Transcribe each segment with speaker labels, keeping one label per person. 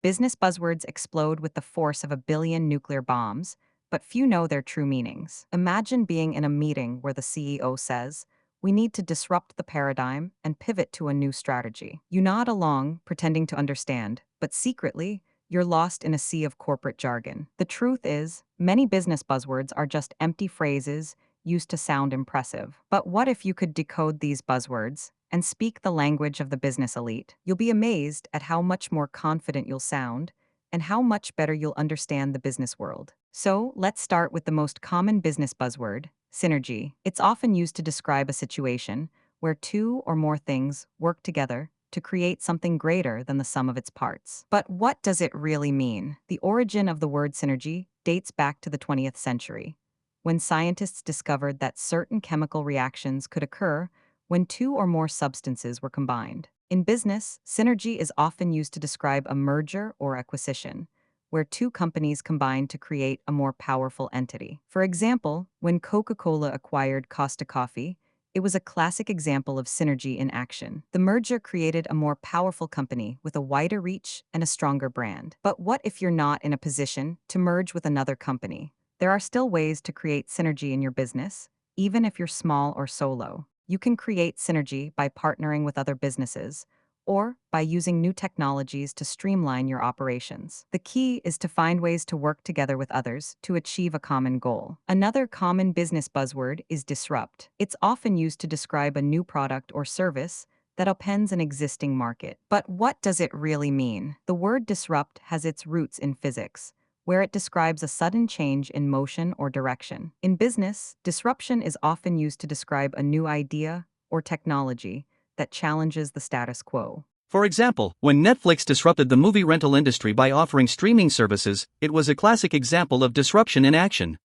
Speaker 1: Business buzzwords explode with the force of a billion nuclear bombs, but few know their true meanings. Imagine being in a meeting where the CEO says, "We need to disrupt the paradigm and pivot to a new strategy." You nod along, pretending to understand, but secretly, you're lost in a sea of corporate jargon. The truth is, many business buzzwords are just empty phrases used to sound impressive. But what if you could decode these buzzwords and speak the language of the business elite? You'll be amazed at how much more confident you'll sound and how much better you'll understand the business world. So, let's start with the most common business buzzword, synergy. It's often used to describe a situation where two or more things work together to create something greater than the sum of its parts. But what does it really mean? The origin of the word synergy dates back to the 20th century, when scientists discovered that certain chemical reactions could occur when two or more substances were combined. In business, synergy is often used to describe a merger or acquisition, where two companies combine to create a more powerful entity. For example, when Coca-Cola acquired Costa Coffee, it was a classic example of synergy in action. The merger created a more powerful company with a wider reach and a stronger brand. But what if you're not in a position to merge with another company? There are still ways to create synergy in your business, even if you're small or solo. You can create synergy by partnering with other businesses or by using new technologies to streamline your operations. The key is to find ways to work together with others to achieve a common goal. Another common business buzzword is disrupt. It's often used to describe a new product or service that upends an existing market. But what does it really mean? The word disrupt has its roots in physics, where it describes a sudden change in motion or direction. In business, disruption is often used to describe a new idea or technology that challenges the status quo.
Speaker 2: For example, when Netflix disrupted the movie rental industry by offering streaming services, it was a classic example of disruption in action.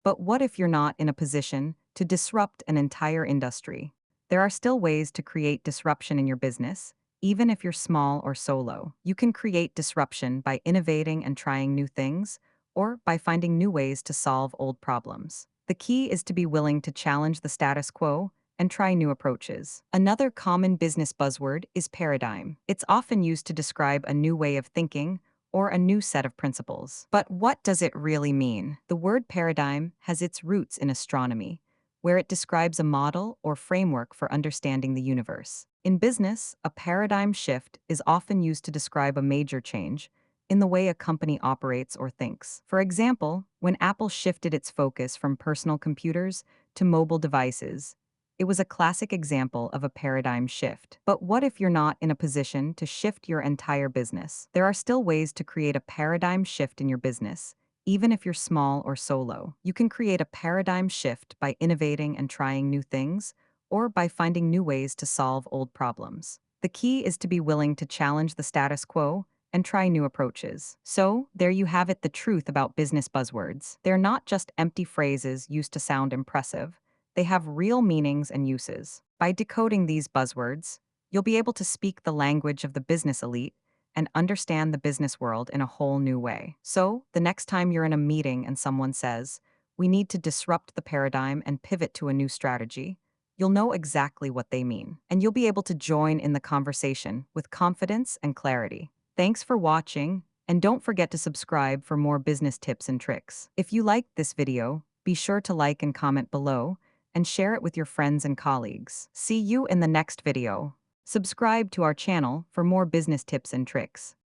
Speaker 1: But what if you're not in a position to disrupt an entire industry? There are still ways to create disruption in your business, even if you're small or solo. You can create disruption by innovating and trying new things, or by finding new ways to solve old problems. The key is to be willing to challenge the status quo and try new approaches. Another common business buzzword is paradigm. It's often used to describe a new way of thinking or a new set of principles. But what does it really mean? The word paradigm has its roots in astronomy, where it describes a model or framework for understanding the universe. In business, a paradigm shift is often used to describe a major change in the way a company operates or thinks. For example, when Apple shifted its focus from personal computers to mobile devices, it was a classic example of a paradigm shift. But what if you're not in a position to shift your entire business? There are still ways to create a paradigm shift in your business, even if you're small or solo. You can create a paradigm shift by innovating and trying new things, or by finding new ways to solve old problems. The key is to be willing to challenge the status quo and try new approaches. So, there you have it, the truth about business buzzwords. They're not just empty phrases used to sound impressive. They have real meanings and uses. By decoding these buzzwords, you'll be able to speak the language of the business elite and understand the business world in a whole new way. So, the next time you're in a meeting and someone says, "We need to disrupt the paradigm and pivot to a new strategy," you'll know exactly what they mean, and you'll be able to join in the conversation with confidence and clarity. Thanks for watching, and don't forget to subscribe for more business tips and tricks. If you liked this video, be sure to like and comment below, and share it with your friends and colleagues. See you in the next video. Subscribe to our channel for more business tips and tricks.